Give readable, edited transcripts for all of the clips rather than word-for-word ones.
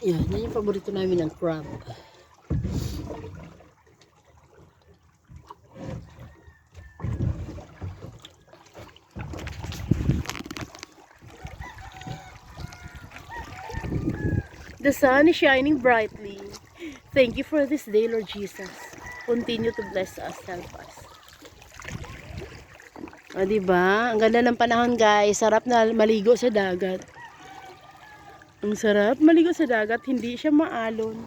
Yan yung paborito namin ng crab. The sun is shining brightly. Thank you for this day, Lord Jesus. Continue to bless us, help us. O, diba? Ang ganda ng panahon, guys. Sarap na maligo sa dagat. Ang sarap maligo sa dagat. Hindi siya maalon.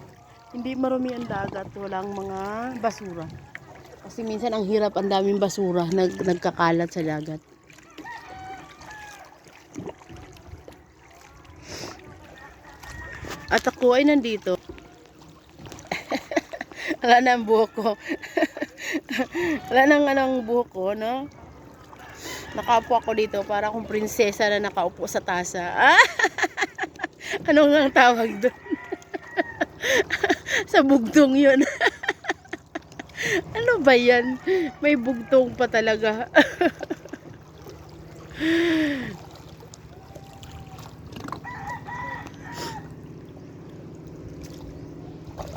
Hindi marumi ang dagat. Walang mga basura. Kasi minsan ang hirap, ang daming basura nagkakalat sa dagat. At ako ay nandito. Wala na ang buhok ko. Wala nang anong buhok ko, no? Nakaupo ako dito para akong prinsesa na nakaupo sa tasa. Ah! Ano nga ang tawag doon? Sa bugtong yun. Ano ba yan? May bugtong pa talaga.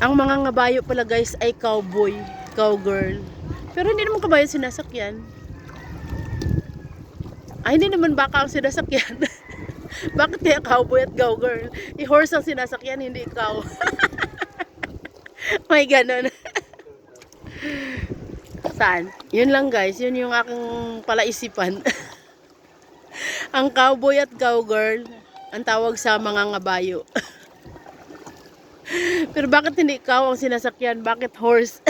Ang mga ngabayo pala, guys, ay cowboy, cowgirl. Pero hindi naman kabayo sinasakyan. Ay, hindi naman baka ang sinasakyan. Bakit kaya cowboy at cowgirl? I-horse ang sinasakyan, hindi ikaw. May ganon. Saan? Yun lang, guys. Yun yung aking palaisipan. Ang cowboy at cowgirl, ang tawag sa mga ngabayo. Pero bakit hindi ikaw ang sinasakyan? Bakit horse?